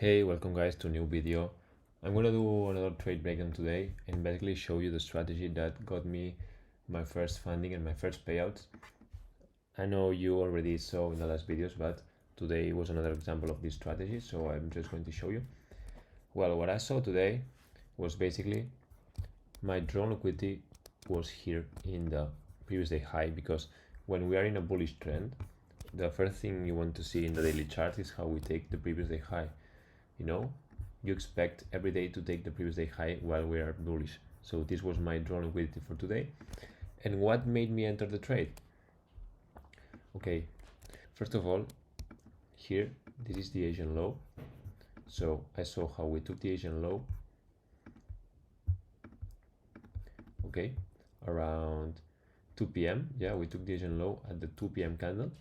Hey, welcome guys to a new video. I'm gonna do another trade breakdown today and basically show you the strategy that got me my first funding and my first payouts. I know you already saw in the last videos, but today was another example of this strategy, so I'm just going to show you. Well, what I saw today was basically my drawn liquidity was here in the previous day high, because when we are in a bullish trend, the first thing you want to see in the daily chart is how we take the previous day high. You know, you expect every day to take the previous day high while we are bullish. So this was my drawn liquidity for today. And what made me enter the trade? Okay, first of all, here, this is the Asian low. So I saw how we took the Asian low. Okay, around 2 p.m. Yeah, we took the Asian low at the 2 p.m. candle.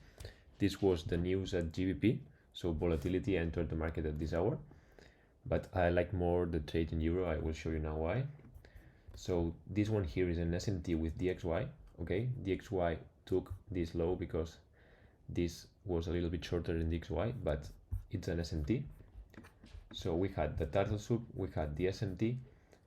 This was the news at GBP. So volatility entered the market at this hour, but I like more the trade in euro. I will show you now why. So this one here is an SMT with DXY. Okay, DXY took this low because this was a little bit shorter than DXY, but it's an SMT. So we had the turtle soup, we had the SMT,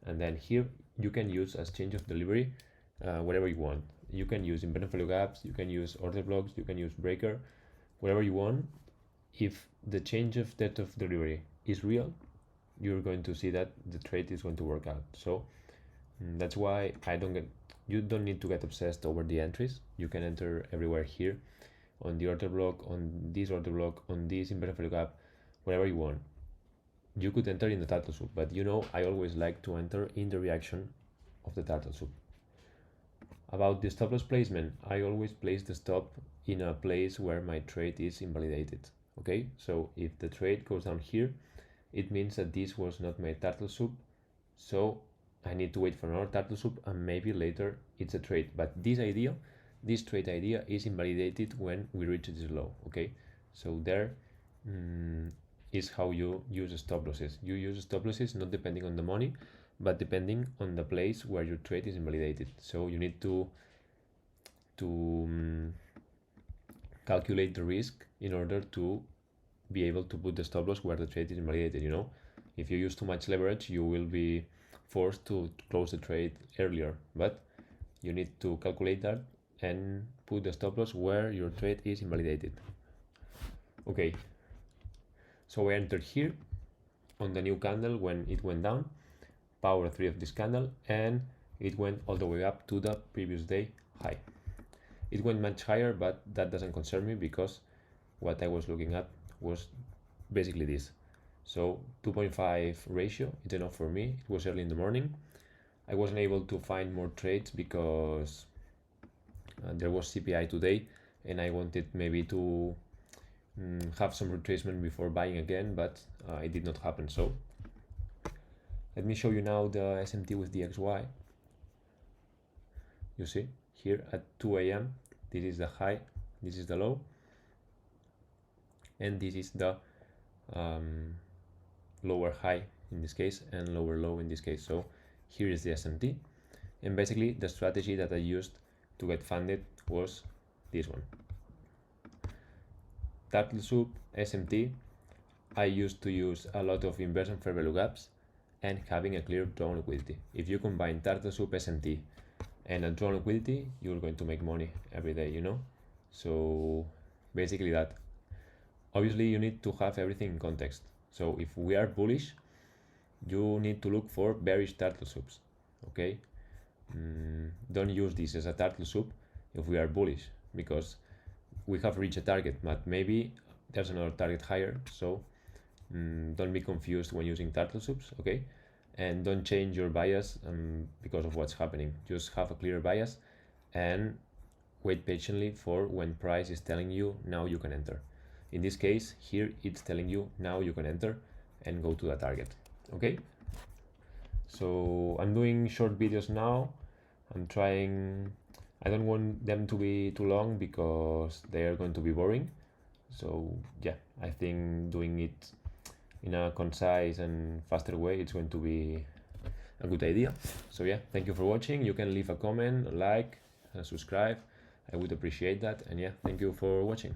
and then here you can use as change of delivery whatever you want. You can use inverted value gaps, you can use order blocks, you can use breaker, whatever you want. If the change of depth of delivery is real, you're going to see that the trade is going to work out. So that's why you don't need to get obsessed over the entries. You can enter everywhere here on the order block, on this order block, on this inverted value gap, whatever you want. You could enter in the turtle soup, but you know I always like to enter in the reaction of the turtle soup. About the stop loss placement, I always place the stop in a place where my trade is invalidated. Okay, so if the trade goes down here, it means that this was not my turtle soup, so I need to wait for another turtle soup and maybe later it's a trade. But this trade idea is invalidated when we reach this low. Okay, so there is how you use stop losses. You use stop losses not depending on the money, but depending on the place where your trade is invalidated. So you need to calculate the risk in order to be able to put the stop loss where the trade is invalidated. You know, if you use too much leverage, you will be forced to close the trade earlier, but you need to calculate that and put the stop loss where your trade is invalidated. Okay, so I entered here on the new candle when it went down, power 3 of this candle, and it went all the way up to the previous day high. It went much higher, but that doesn't concern me because what I was looking at was basically this. So 2.5 ratio, it's enough for me. It was early in the morning. I wasn't able to find more trades because there was CPI today and I wanted maybe to have some retracement before buying again, but it did not happen. So let me show you now the SMT with DXY. You see here at 2 a.m. this is the high, this is the low, and this is the lower high in this case and lower low in this case. So here is the SMT, and basically the strategy that I used to get funded was this one. Turtle soup, SMT. I used to use a lot of inverse and fair value gaps and having a clear drawn liquidity. If you combine turtle soup, SMT and a drawn liquidity, you're going to make money every day, you know? So basically that. Obviously you need to have everything in context. So if we are bullish, you need to look for bearish turtle soups. Okay, don't use this as a turtle soup if we are bullish, because we have reached a target, but maybe there's another target higher. So don't be confused when using turtle soups. Okay, and don't change your bias because of what's happening. Just have a clear bias and wait patiently for when price is telling you now you can enter. In this case here it's telling you now you can enter and go to the target. Okay, so I'm doing short videos now. I don't want them to be too long because they are going to be boring. So yeah, I think doing it in a concise and faster way, it's going to be a good idea. So yeah, thank you for watching. You can leave a comment, like, and subscribe. I would appreciate that. And yeah, thank you for watching.